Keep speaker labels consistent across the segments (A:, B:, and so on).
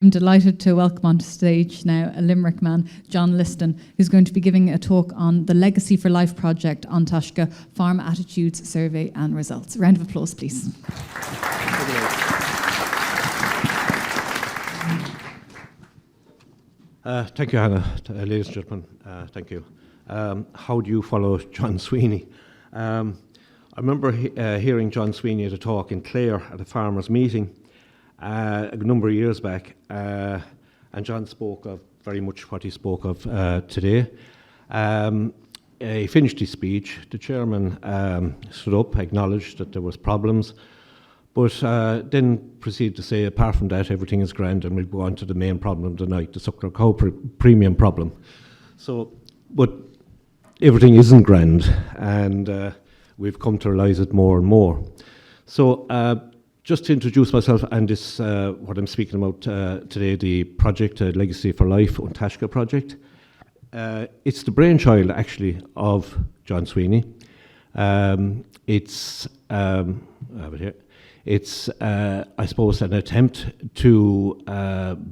A: I'm delighted to welcome onto stage now a Limerick man, John Liston, who's going to be giving a talk on the Legacy for Life project on Taisce Farm Attitudes Survey and Results. A round of applause, please.
B: Thank you, Hannah. Ladies and gentlemen, thank you. How do you follow John Sweeney? I remember hearing John Sweeney at a talk in Clare at a farmers' meeting a number of years back, and John spoke of very much what he spoke of today. He finished his speech. The chairman stood up, acknowledged that there was problems, but then proceeded to say, apart from that, everything is grand, and we'll go on to the main problem tonight, the suckler cow premium problem. So, but everything isn't grand, and we've come to realise it more and more. So, just to introduce myself and this, what I'm speaking about today, the project Legacy for Life on Taisce project. It's the brainchild, actually, of John Sweeney. It's, I have it here. It's, I suppose, an attempt to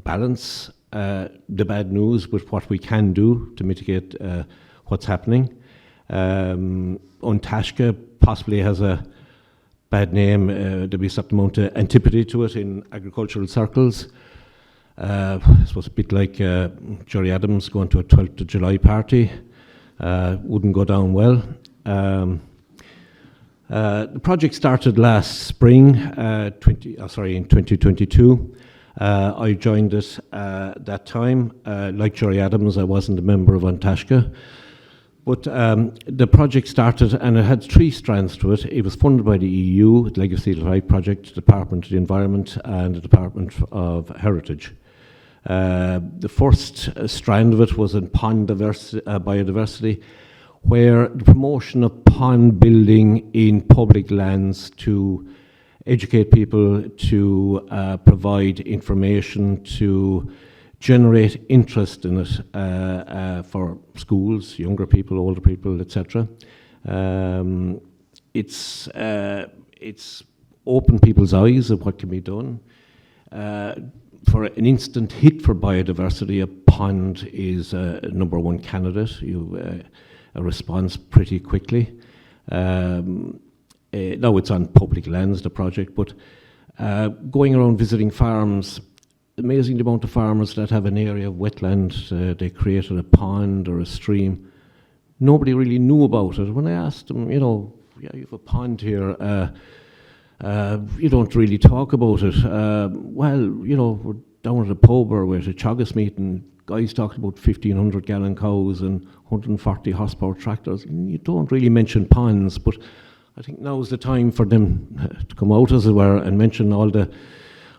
B: balance the bad news with what we can do to mitigate what's happening. On Taisce possibly has a bad name. There'll be a certain amount of antipathy to it in agricultural circles. I suppose a bit like Gerry Adams going to a 12th of July party. Wouldn't go down well. The project started last spring, in 2022. I joined it that time. Like Gerry Adams, I wasn't a member of Taisce. But the project started, and it had three strands to it. It was funded by the EU, the Legacy for Life project, the Department of the Environment, and the Department of Heritage. The first strand of it was in pond biodiversity, where the promotion of pond building in public lands to educate people, to provide information, to generate interest in it for schools, younger people, older people, etc. It's opened people's eyes of what can be done. For an instant hit for biodiversity, a pond is a number one candidate. A response pretty quickly. Now it's on public lands, the project, but going around visiting farms, amazing the amount of farmers that have an area of wetland, they created a pond or a stream. Nobody really knew about it. When I asked them, yeah, you have a pond here, you don't really talk about it. Well, we're down at a pub or we're at a Chagas meeting, guys talking about 1,500 gallon cows and 140 horsepower tractors. You don't really mention ponds, but I think now is the time for them to come out, as it were, and mention all the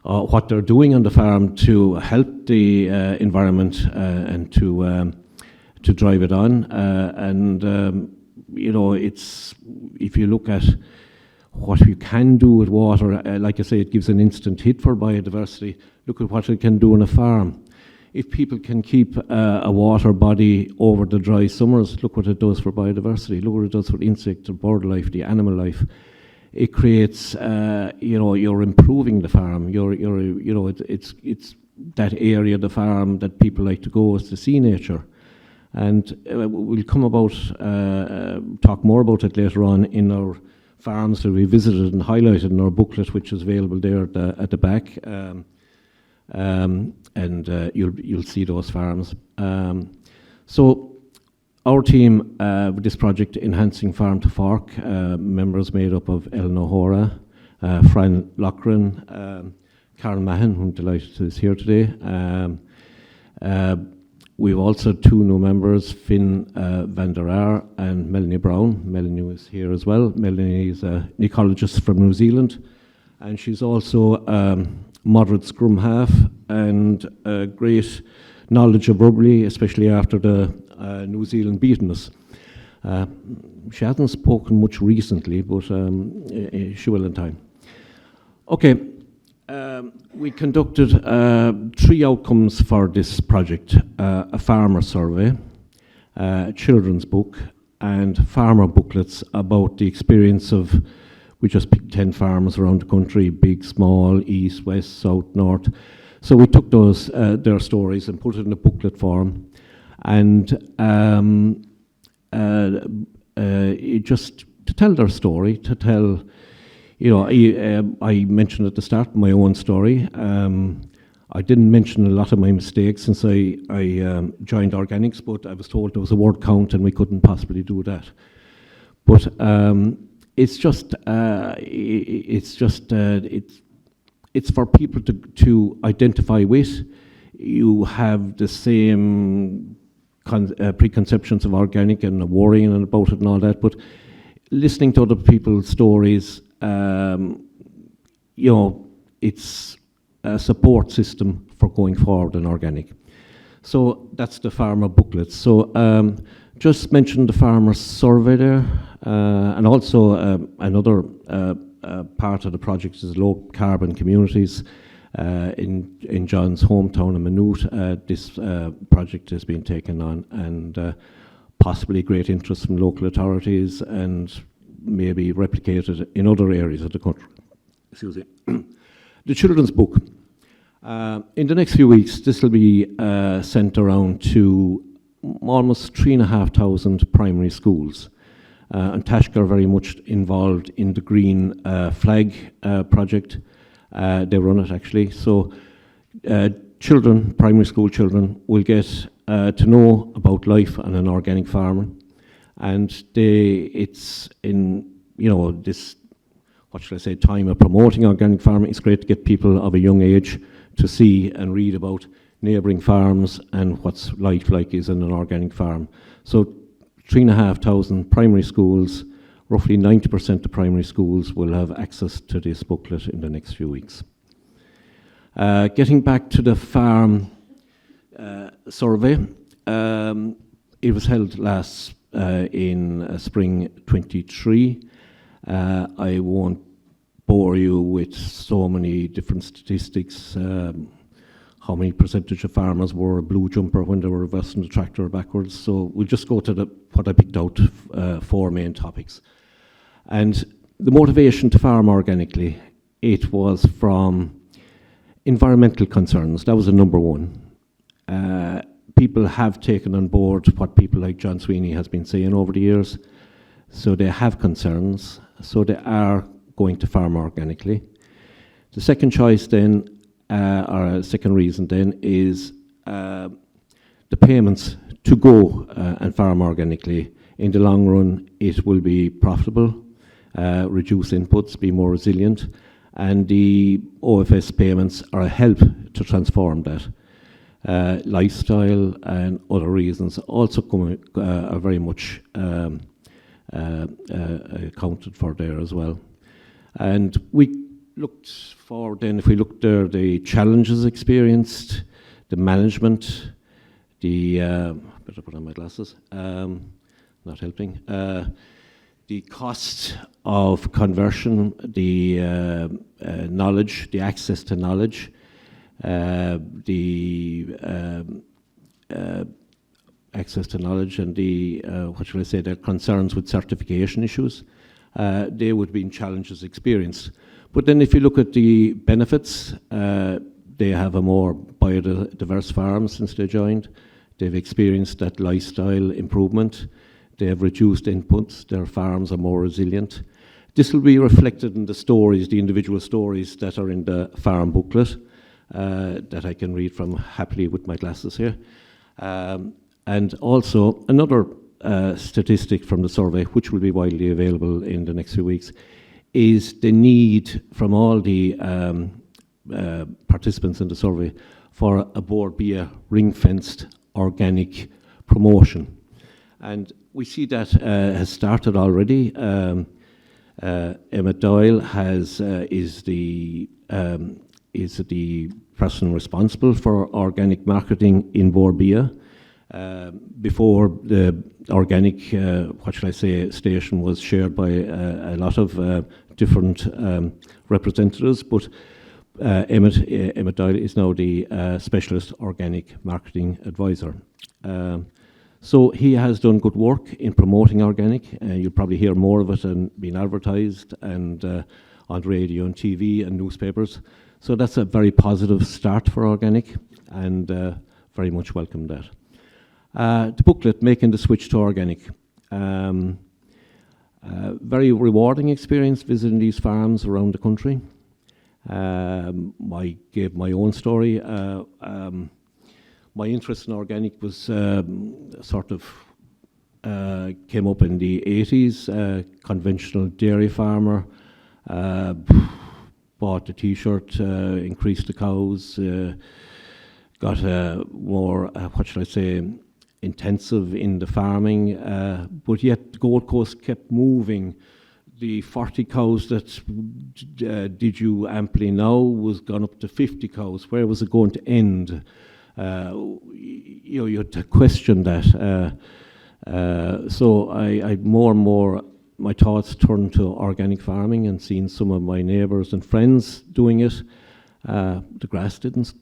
B: what they're doing on the farm to help the environment and to drive it on. It's, if you look at what you can do with water, like I say, it gives an instant hit for biodiversity. Look at what it can do on a farm. If people can keep a water body over the dry summers, look what it does for biodiversity. Look what it does for insect, the bird life, the animal life. It creates, you're improving the farm. It's that area of the farm that people like to go is to see nature. And we'll talk more about it later on in our farms that we visited and highlighted in our booklet, which is available there at the back. You'll see those farms. So our team with this project, Enhancing Farm to Fork, members made up of Ellen O'Hora, Fran Loughran, Karen Mahan, who I'm delighted is here today. We've also two new members, Finn van der Aar and Melanie Brown. Melanie is here as well. Melanie is an ecologist from New Zealand, and she's also moderate scrum half and a great knowledge of rugby, especially after the New Zealand beaten us. She hasn't spoken much recently, but she will in time. Okay, we conducted three outcomes for this project: a farmer survey, a children's book, and farmer booklets about the experience of. We just picked 10 farmers around the country, big, small, east, west, south, north, So we took those their stories and put it in a booklet form, and just to tell their story, to tell, you know, I mentioned at the start my own story. I didn't mention a lot of my mistakes since I joined organics, but I was told there was a word count and we couldn't possibly do that. But it's for people to identify with. You have the same preconceptions of organic and worrying about it and all that, but listening to other people's stories, you know, it's a support system for going forward in organic. So that's the farmer booklet. So just mention the farmer survey there, and also another part of the project is low carbon communities in John's hometown in Maynooth. This project has been taken on, and possibly great interest from local authorities and maybe replicated in other areas of the country. Excuse me. The children's book. In the next few weeks, this will be sent around to almost 3,500 primary schools. And Taisce are very much involved in the Green Flag project. They run it actually. So children, primary school children, will get to know about life on an organic farm. And it's in, you know, this, what should I say, time of promoting organic farming. It's great to get people of a young age to see and read about neighbouring farms and what's life like is in an organic farm. So 3,500 primary schools, roughly 90% of primary schools will have access to this booklet in the next few weeks. Getting back to the farm survey, it was held last in spring 23. I won't bore you with so many different statistics, how many percentage of farmers wore a blue jumper when they were reversing the tractor backwards. So we'll just go to what I picked out, 4 main topics. And the motivation to farm organically, it was from environmental concerns. That was the number one. People have taken on board what people like John Sweeney has been saying over the years. So they have concerns. So they are going to farm organically. The second choice then, or second reason then, is the payments to go and farm organically. In the long run, it will be profitable, reduce inputs, be more resilient, and the OFS payments are a help to transform that. Lifestyle and other reasons also are very much accounted for there as well. And we looked forward then, if we looked there, the challenges experienced, the management, the, better put on my glasses, not helping, the cost of conversion, the knowledge, the access to knowledge, access to knowledge and the, what shall I say, their concerns with certification issues. They would have been challenges experienced. But then if you look at the benefits, they have a more biodiverse farm since they joined. They've experienced that lifestyle improvement. They have reduced inputs. Their farms are more resilient. This will be reflected in the stories, the individual stories that are in the farm booklet that I can read from happily with my glasses here. And also another statistic from the survey, which will be widely available in the next few weeks, is the need from all the participants in the survey for a board be a ring-fenced organic promotion. And we see that has started already. Emma Doyle is the person responsible for organic marketing in Borbia. Before the organic, what should I say, station was shared by a lot of different representatives, but Emma Doyle is now the specialist organic marketing advisor. So he has done good work in promoting organic. You'll probably hear more of it and being advertised and on radio and TV and newspapers. So that's a very positive start for organic, and very much welcome that. The booklet, Making the Switch to Organic. Very rewarding experience visiting these farms around the country. I gave my own story. My interest in organic was sort of came up in the 80s, conventional dairy farmer, bought the t-shirt, increased the cows, got more, what should I say, intensive in the farming, but yet the Gold Coast kept moving. The 40 cows that did you amply now was gone up to 50 cows. Where was it going to end? You had to question that. So I more and more, my thoughts turned to organic farming and seeing some of my neighbours and friends doing it. The grass didn't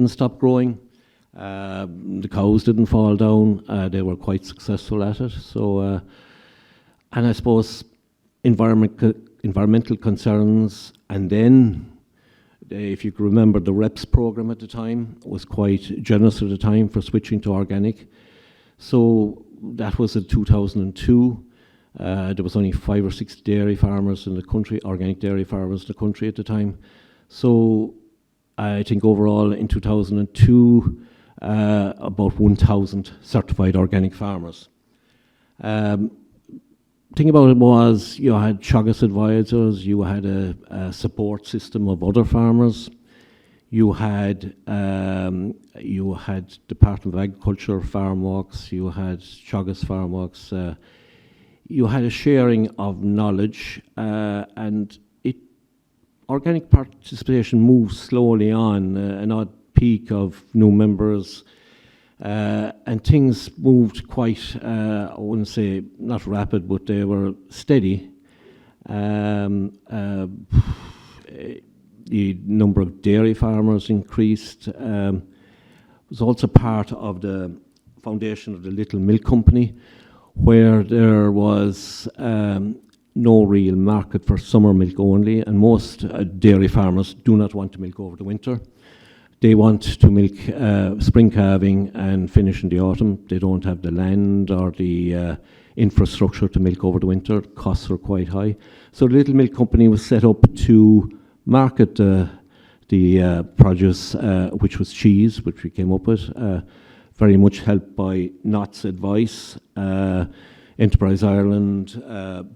B: stop growing. The cows didn't fall down. They were quite successful at it. So, and I suppose environmental concerns, and then if you can remember, the REPS program at the time was quite generous at the time for switching to organic. So that was in 2002. There was only 5 or 6 dairy farmers in the country, organic dairy farmers in the country at the time. So I think overall in 2002, about 1,000 certified organic farmers. Thing about it was you had Teagasc advisors, you had a support system of other farmers, you had Department of Agriculture farm walks, you had Teagasc farm walks, you had a sharing of knowledge, and organic participation moved slowly on, an odd peak of new members, and things moved quite, I wouldn't say not rapid, but they were steady. The number of dairy farmers increased. It was also part of the foundation of the Little Milk Company, where there was no real market for summer milk only, and most dairy farmers do not want to milk over the winter. They want to milk spring calving and finish in the autumn. They don't have the land or the infrastructure to milk over the winter. Costs are quite high. So the Little Milk Company was set up to market the produce, which was cheese, which we came up with, very much helped by Knott's advice. Enterprise Ireland,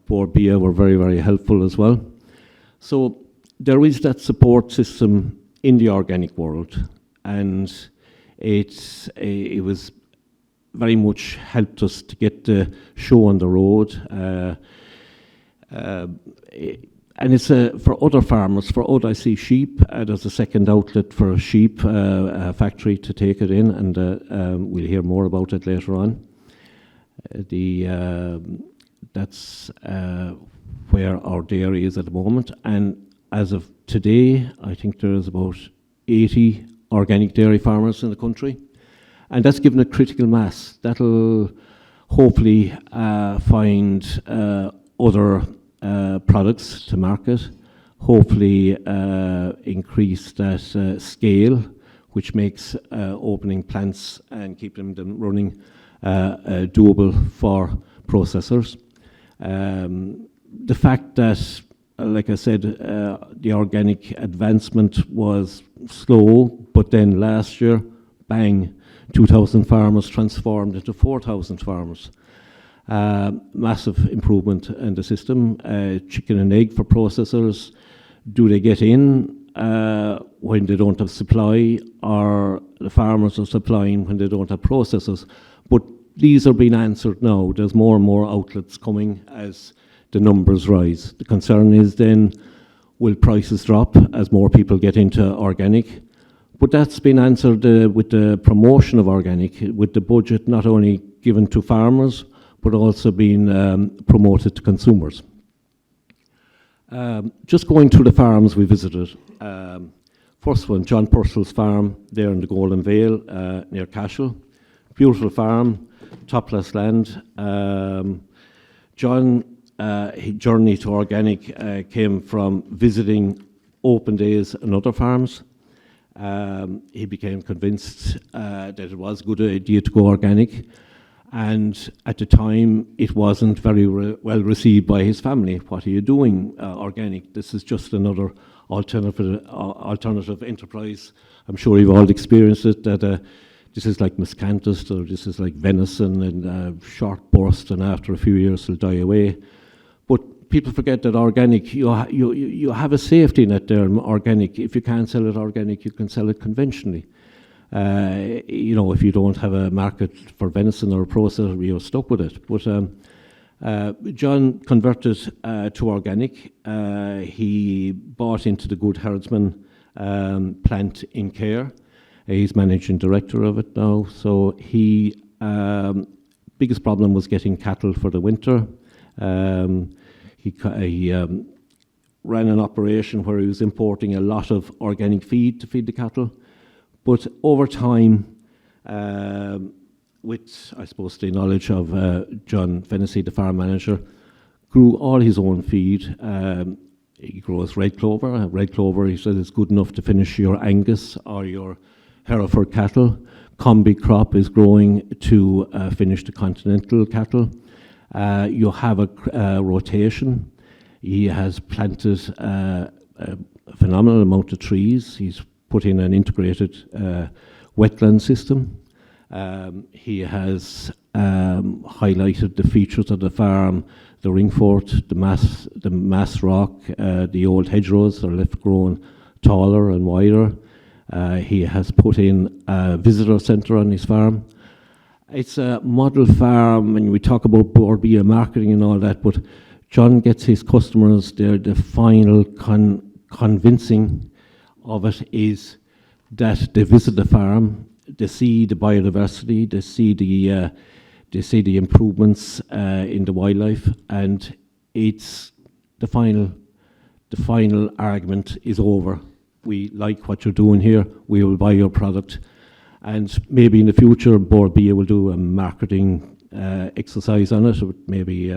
B: Board BIA were very, very helpful as well. So there is that support system in the organic world, and it was very much helped us to get the show on the road. And it's for other farmers, for ODIC sheep, there's a second outlet for sheep, a factory to take it in, and we'll hear more about it later on. That's where our dairy is at the moment, and as of today, I think there's about 80 organic dairy farmers in the country, and that's given a critical mass. That'll hopefully find other products to market, hopefully increase that scale, which makes opening plants and keeping them running doable for processors. The fact that, like I said, the organic advancement was slow, but then last year, bang, 2,000 farmers transformed into 4,000 farmers. Massive improvement in the system. Chicken and egg for processors. Do they get in when they don't have supply, or the farmers are supplying when they don't have processors? But these are being answered now. There's more and more outlets coming as the numbers rise. The concern is then, will prices drop as more people get into organic? But that's been answered with the promotion of organic, with the budget not only given to farmers, but also being promoted to consumers. Just going through the farms we visited. First one, John Purcell's farm, there in the Golden Vale, near Cashel. Beautiful farm, top-class land. John, his journey to organic came from visiting open days on other farms. He became convinced that it was a good idea to go organic, and at the time it wasn't very well received by his family. What are you doing organic? This is just another alternative enterprise. I'm sure you've all experienced it, that this is like miscanthus, or this is like venison, and short burst, and after a few years it'll die away. But people forget that organic, you have a safety net there. Organic, if you can't sell it organic, you can sell it conventionally. If you don't have a market for venison or a processor, you're stuck with it. But John converted to organic. He bought into the Good Herdsman plant in Care. He's managing director of it now. So he biggest problem was getting cattle for the winter. He ran an operation where he was importing a lot of organic feed to feed the cattle. But over time, with, I suppose, the knowledge of John Fennessy, the farm manager, grew all his own feed. He grows red clover. Red clover, he said, is good enough to finish your Angus or your Hereford cattle. Combi crop is growing to finish the continental cattle. You have a rotation. He has planted a phenomenal amount of trees. He's put in an integrated wetland system. He has highlighted the features of the farm, the ringfort, the mass rock, the old hedgerows are left grown taller and wider. He has put in a visitor centre on his farm. It's a model farm, and we talk about Bord Bia marketing and all that, but John gets his customers, the final convincing of it is that they visit the farm, they see the biodiversity, they see the improvements in the wildlife, and it's the final argument is over. We like what you're doing here, we will buy your product. And maybe in the future, Bord Bia will do a marketing exercise on it, with maybe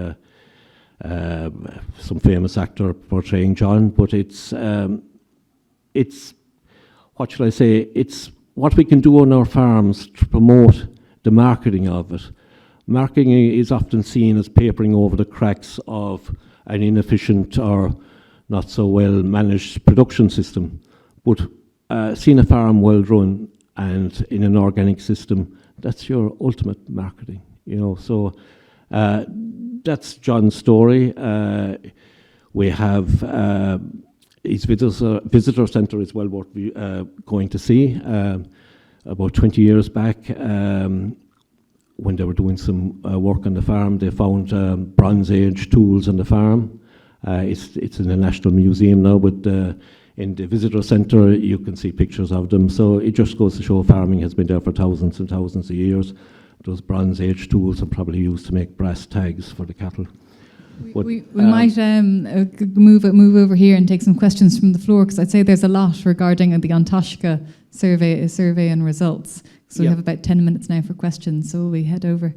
B: some famous actor portraying John. But it's what should I say? It's what we can do on our farms to promote the marketing of it. Marketing is often seen as papering over the cracks of an inefficient or not so well managed production system. But seeing a farm well run and in an organic system, that's your ultimate marketing, So that's John's story. We have his visitor centre is well worth going to see. About 20 years back, when they were doing some work on the farm, they found Bronze Age tools on the farm. It's in the National Museum now, but in the visitor centre, you can see pictures of them. So it just goes to show farming has been there for thousands and thousands of years. Those Bronze Age tools are probably used to make brass tags for the cattle.
A: We might move over here and take some questions from the floor, because I'd say there's a lot regarding the Taisce survey and results. So we have about 10 minutes now for questions. So we head over.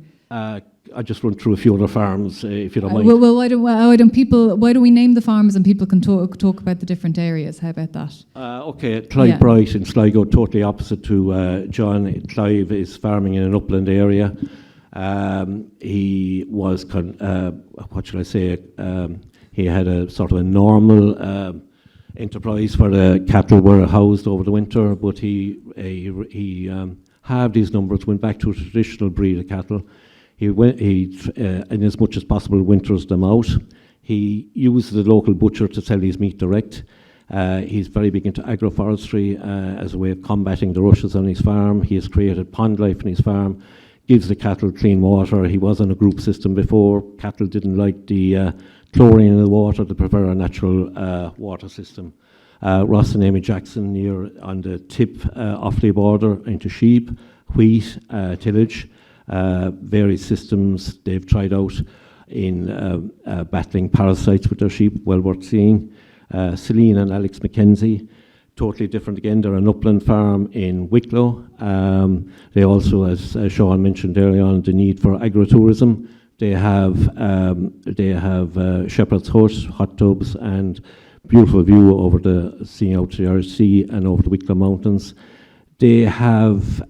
B: I just run through a few other farms, if you don't mind.
A: Well, why don't we name the farms and people can talk about the different areas? How about that?
B: Okay, Clive Bright in Sligo, totally opposite to John. Clive is farming in an upland area. He was, what should I say? He had a sort of a normal enterprise where the cattle were housed over the winter, but he halved his numbers, went back to a traditional breed of cattle. He in as much as possible, winters them out. He used the local butcher to sell his meat direct. He's very big into agroforestry as a way of combating the rushes on his farm. He has created pond life on his farm, gives the cattle clean water. He was on a group system before. Cattle didn't like the chlorine in the water. They prefer a natural water system. Ross and Amy Jackson here on the tip Offaly border into sheep, wheat, tillage. Various systems they've tried out in battling parasites with their sheep, well worth seeing. Celine and Alex McKenzie, totally different again. They're an upland farm in Wicklow. They also, as Sean mentioned earlier on, the need for agrotourism. They have shepherd's hut, hot tubs, and beautiful view over seeing out to the Irish Sea and over the Wicklow Mountains. They have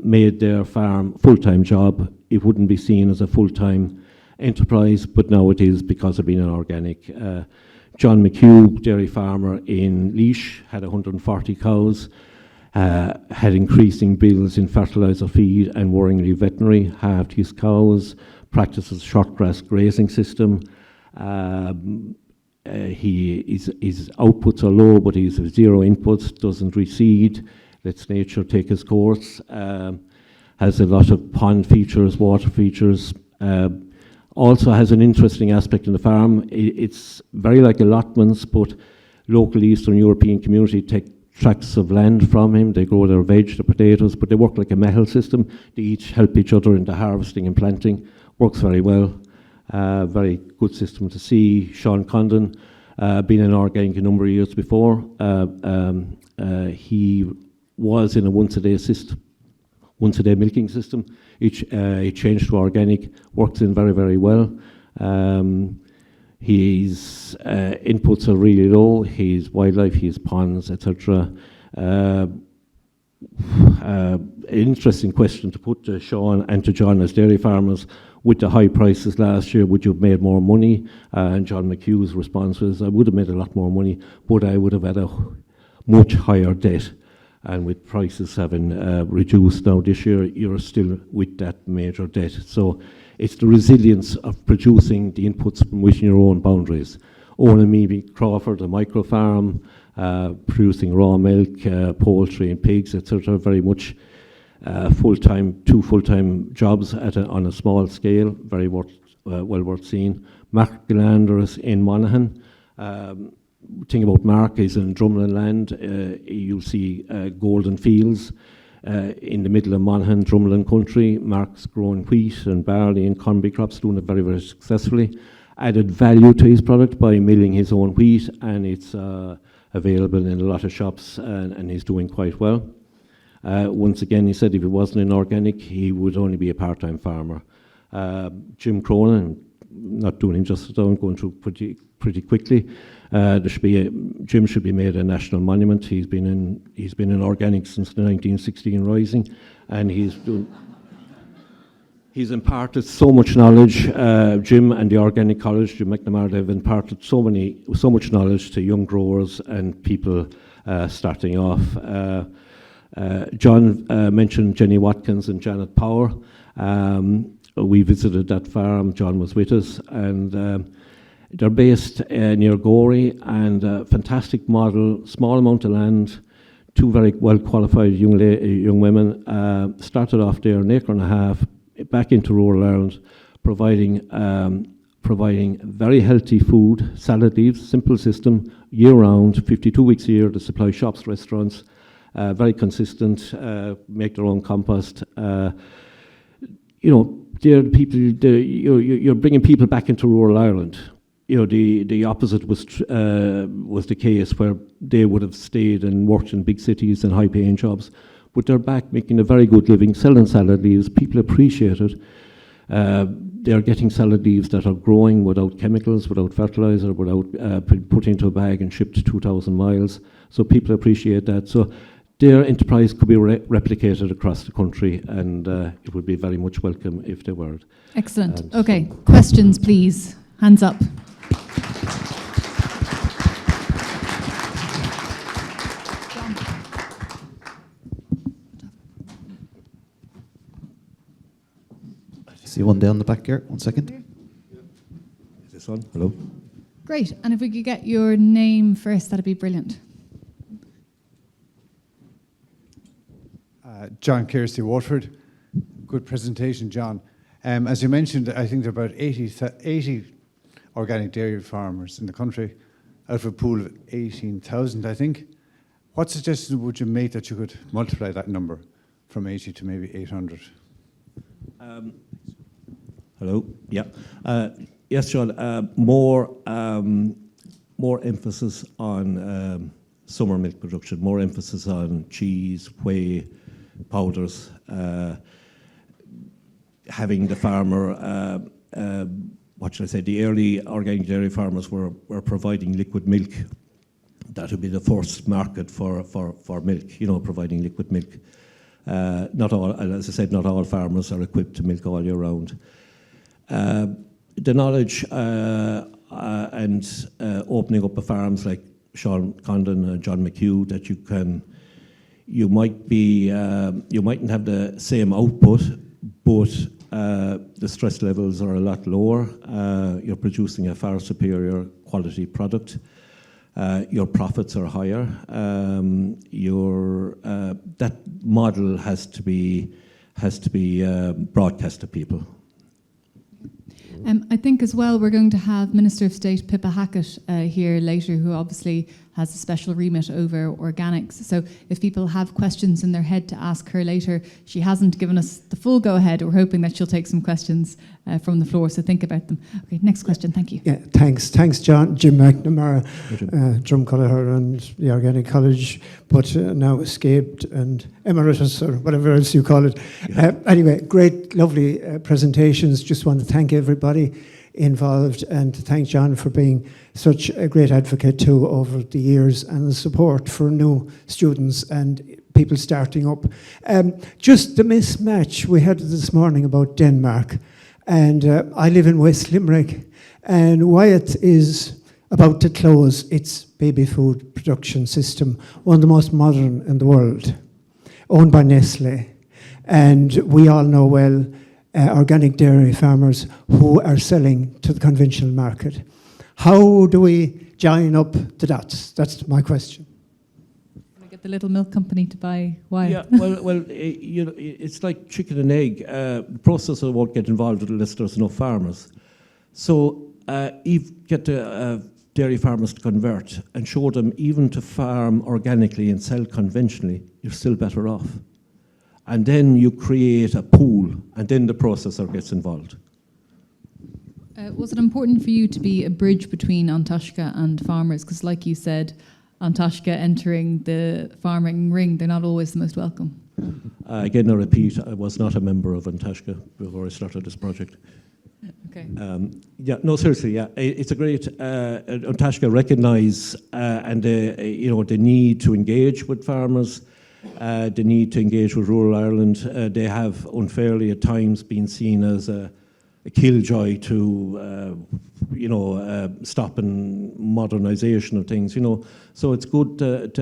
B: made their farm full-time job. It wouldn't be seen as a full-time enterprise, but now it is because of being an organic. John McHugh, dairy farmer in Laois, had 140 cows, had increasing bills in fertiliser feed and worryingly veterinary, halved his cows, practices shortgrass grazing system. His outputs are low, but he's zero inputs, doesn't reseed, lets nature take its course, has a lot of pond features, water features, also has an interesting aspect in the farm. It's very like allotments, but local Eastern European community take tracts of land from him. They grow their veg, their potatoes, but they work like a metal system. They each help each other in the harvesting and planting. Works very well. Very good system to see. Sean Condon, been in organic a number of years before. He was in a once-a-day milking system. He changed to organic, works in very, very well. His inputs are really low. His wildlife, his ponds, etc. Interesting question to put to Sean and to John as dairy farmers. With the high prices last year, would you have made more money? And John McHugh's response was, I would have made a lot more money, but I would have had a much higher debt. And with prices having reduced now this year, you're still with that major debt. So it's the resilience of producing the inputs from within your own boundaries. Owen and Mimi Crawford, a micro farm, producing raw milk, poultry and pigs, etc. Very much two full-time jobs on a small scale, very well worth seeing. Mark Glanders in Monaghan. Thing about Mark is in Drumlin land, you'll see golden fields in the middle of Monaghan, Drumlin country. Mark's growing wheat and barley and combi crops, doing it very, very successfully. Added value to his product by milling his own wheat, and it's available in a lot of shops, and he's doing quite well. Once again, he said if he wasn't in organic, he would only be a part-time farmer. Jim Cronin, not doing him justice, I'm going through pretty quickly. Jim should be made a national monument. He's been in organic since the 1916 Rising, and he's imparted so much knowledge. Jim and the Organic College, Jim McNamara, have imparted so much knowledge to young growers and people starting off. John mentioned Jenny Watkins and Janet Power. We visited that farm. John was with us, and they're based near Gorey, and fantastic model, small amount of land, two very well qualified young women. Started off there an acre and a half, back into rural Ireland, providing very healthy food, salad leaves, simple system, year round, 52 weeks a year. They supply shops, restaurants, very consistent, make their own compost. They're the people. You're bringing people back into rural Ireland. The opposite was the case, where they would have stayed and worked in big cities and high-paying jobs, but they're back making a very good living, selling salad leaves. People appreciate it. They're getting salad leaves that are growing without chemicals, without fertilizer, without put into a bag and shipped 2,000 miles. So people appreciate that. So their enterprise could be replicated across the country, and it would be very much welcome if they were.
A: Excellent. Okay, questions, please. Hands up.
C: See one down the back here. 1 second.
B: Is this on? Hello.
A: Great. And if we could get your name first, that'd be brilliant.
D: John Kersey, Waterford. Good presentation, John. As you mentioned, I think there are about 80 organic dairy farmers in the country, out of a pool of 18,000, I think. What suggestion would you make that you could multiply that number from 80 to maybe 800?
B: Hello. Yeah. Yes, John. More emphasis on summer milk production. More emphasis on cheese, whey, powders. Having the farmer what should I say, the early organic dairy farmers were providing liquid milk. That would be the first market for milk, providing liquid milk. Not all, as I said, not all farmers are equipped to milk all year round. The knowledge and opening up of farms like Sean Condon and John McHugh, that you mightn't have the same output, but the stress levels are a lot lower. You're producing a far superior quality product. Your profits are higher. That model has to be broadcast to people.
A: I think as well we're going to have Minister of State Pippa Hackett here later, who obviously has a special remit over organics. So if people have questions in their head to ask her later, she hasn't given us the full go-ahead. We're hoping that she'll take some questions from the floor, so think about them. Okay, next question, thank you.
E: Yeah, thanks, John. Jim McNamara, Drumcolliher and the Organic College, but now escaped and emeritus or whatever else you call it. Yeah. Anyway, great, lovely presentations. Just want to thank everybody involved and to thank John for being such a great advocate too over the years and the support for new students and people starting up. Just the mismatch we had this morning about Denmark, and I live in West Limerick, and Wyatt is about to close its baby food production system, one of the most modern in the world, owned by Nestle. And we all know well organic dairy farmers who are selling to the conventional market. How do we join up the dots? That's my question.
A: Can we get the little milk company to buy Wyatt?
B: Yeah, well, it's like chicken and egg. The processor won't get involved unless there's enough farmers. So get the dairy farmers to convert and show them even to farm organically and sell conventionally, you're still better off. And then you create a pool, and then the processor gets involved.
A: Was it important for you to be a bridge between An Taisce and farmers? Because like you said, An Taisce entering the farming ring, they're not always the most welcome.
B: Again, I repeat, I was not a member of An Taisce before I started this project.
A: Okay.
B: Seriously, it's a great. An Taisce recognise and the need to engage with farmers. The need to engage with rural Ireland. They have unfairly at times been seen as a killjoy to, stopping modernisation of things. So it's good that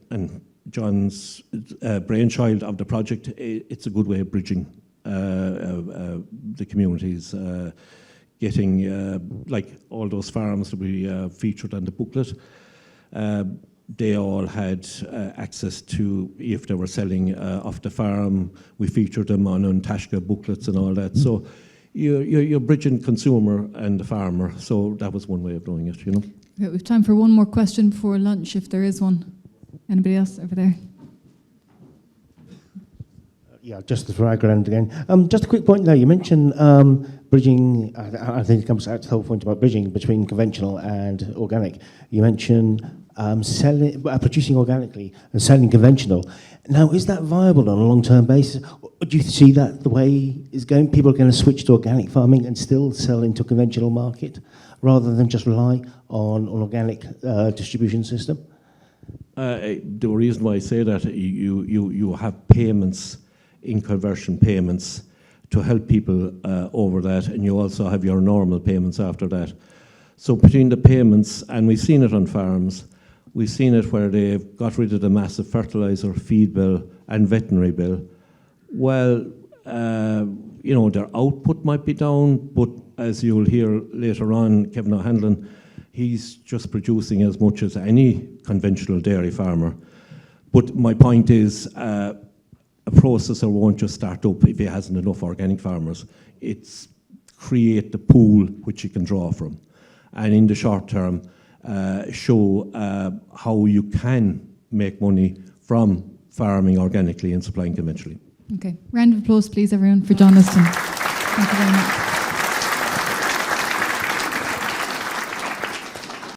B: and John's brainchild of the project. It's a good way of bridging the communities, getting like all those farms to be featured on the booklet. They all had access to, if they were selling off the farm, we featured them on An Taisce booklets and all that. So you're bridging consumer and the farmer. So that was one way of doing it, Okay,
A: we have time for one more question before lunch, if there is one. Anybody else over there?
F: Yeah, just for Agland again. Just a quick point there. You mentioned bridging. I think it comes out to the whole point about bridging between conventional and organic. You mentioned producing organically and selling conventional. Now, is that viable on a long-term basis? Or do you see that the way is going? People are going to switch to organic farming and still sell into conventional market rather than just rely on an organic distribution system?
B: The reason why I say that, you have payments in conversion payments to help people over that, and you also have your normal payments after that. So between the payments, and we've seen it on farms, we've seen it where they've got rid of the massive fertiliser, feed bill and veterinary bill. Well, their output might be down, but as you'll hear later on, Kevin O'Hanlon, he's just producing as much as any conventional dairy farmer. But my point is, a processor won't just start up if he hasn't enough organic farmers. It's create the pool which you can draw from. And in the short term, show how you can make money from farming organically and supplying conventionally.
A: Okay, round of applause please everyone for John Liston. Thank you very much.